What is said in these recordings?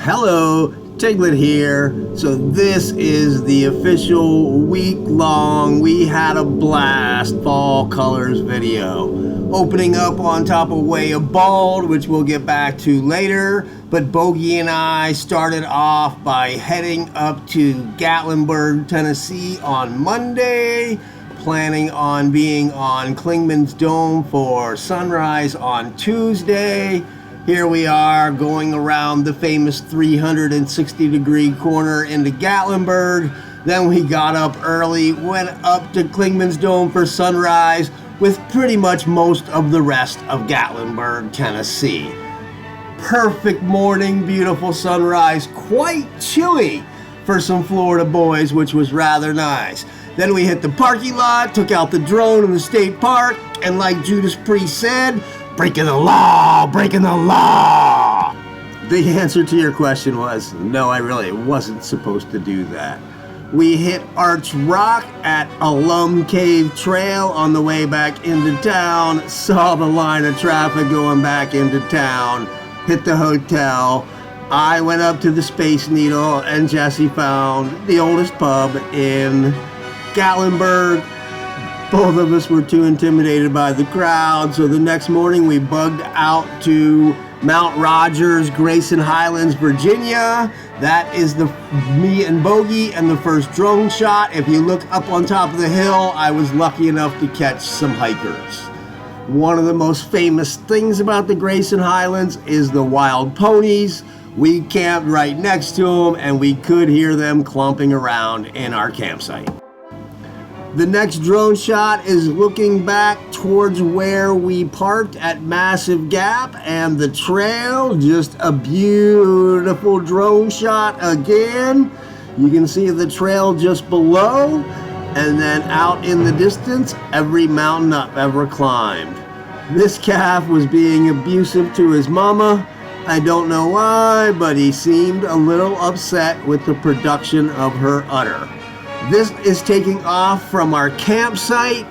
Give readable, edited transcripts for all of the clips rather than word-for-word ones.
Hello, Tiglet here. So this is the official week-long We Had a Blast Fall Colors video. Opening up on top of Way of Bald, which we'll get back to later. But Bogey and I started off by heading up to Gatlinburg, Tennessee on Monday, planning on being on Klingman's Dome for sunrise on Tuesday. Here we are going around the famous 360-degree corner into Gatlinburg. Then we got up early, went up to Klingman's Dome for sunrise with pretty much most of the rest of Gatlinburg, Tennessee. Perfect morning, beautiful sunrise, quite chilly for some Florida boys, which was rather nice. Then we hit the parking lot, took out the drone in the state park, and like Judas Priest said, breaking the law, breaking the law. The answer to your question was, no, I really wasn't supposed to do that. We hit Arch Rock at Alum Cave Trail on the way back into town, saw the line of traffic going back into town, hit the hotel. I went up to the Space Needle and Jesse found the oldest pub in Gatlinburg. Both of us were too intimidated by the crowd, so the next morning we bugged out to Mount Rogers, Grayson Highlands, Virginia. That is me and Bogey and the first drone shot. If you look up on top of the hill, I was lucky enough to catch some hikers. One of the most famous things about the Grayson Highlands is the wild ponies. We camped right next to them and we could hear them clumping around in our campsite. The next drone shot is looking back towards where we parked at Massive Gap and the trail. Just a beautiful drone shot again. You can see the trail just below, and then out in the distance, every mountain I've ever climbed. This calf was being abusive to his mama. I don't know why, but he seemed a little upset with the production of her udder. This is taking off from our campsite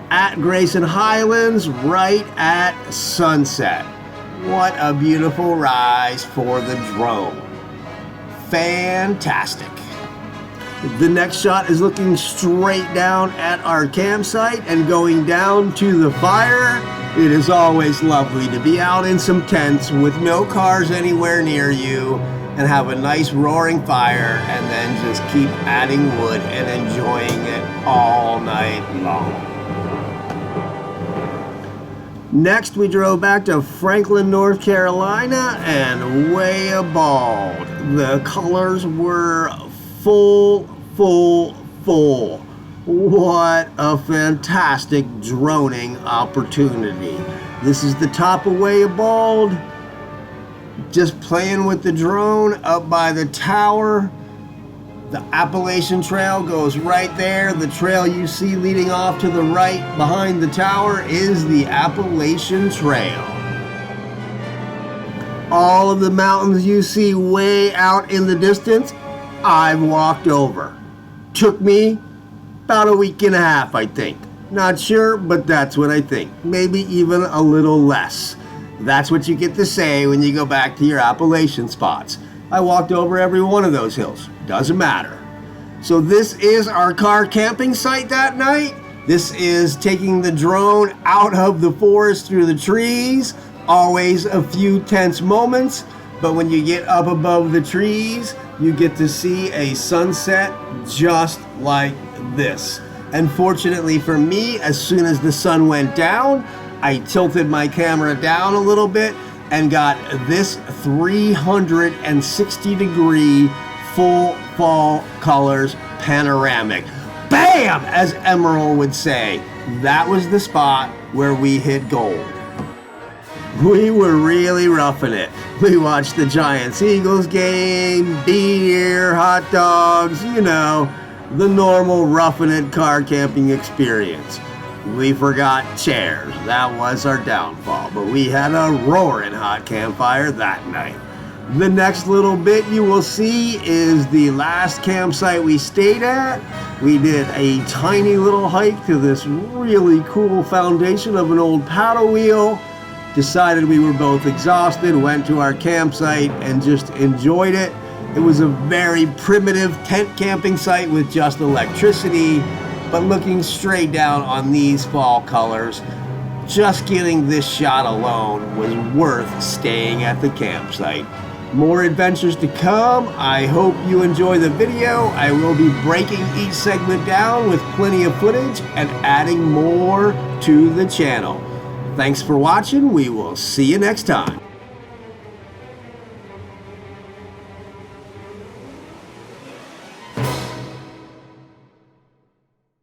at Grayson Highlands right at sunset. What a beautiful rise for the drone. Fantastic. The next shot is looking straight down at our campsite and going down to the fire. It is always lovely to be out in some tents with no cars anywhere near you and have a nice roaring fire and then just keep adding wood and enjoying it all night long. Next, we drove back to Franklin, North Carolina and Way of Bald. The colors were full. What a fantastic droning opportunity. This is the top of Way of Bald. Just playing with the drone up by the tower. The Appalachian Trail goes right there. The trail you see leading off to the right behind the tower is the Appalachian Trail. All of the mountains you see way out in the distance, I've walked over. Took me about a week and a half, I think. Not sure, but that's what I think. Maybe even a little less. That's what you get to say when you go back to your Appalachian spots. I walked over every one of those hills. Doesn't matter. So this is our car camping site that night. This is taking the drone out of the forest through the trees. Always a few tense moments, but when you get up above the trees, you get to see a sunset just like this. And fortunately for me, as soon as the sun went down, I tilted my camera down a little bit and got this 360-degree full fall colors panoramic. Bam! As Emerald would say. That was the spot where we hit gold. We were really roughing it. We watched the Giants-Eagles game, beer, hot dogs, you know, the normal roughing it car camping experience. We forgot chairs. That was our downfall. But we had a roaring hot campfire that night. The next little bit you will see is the last campsite we stayed at. We did a tiny little hike to this really cool foundation of an old paddle wheel. decided we were both exhausted, went to our campsite, and just enjoyed it. It was a very primitive tent camping site with just electricity, but looking straight down on these fall colors, just getting this shot alone was worth staying at the campsite. More adventures to come. I hope you enjoy the video. I will be breaking each segment down with plenty of footage and adding more to the channel. Thanks for watching. We will see you next time.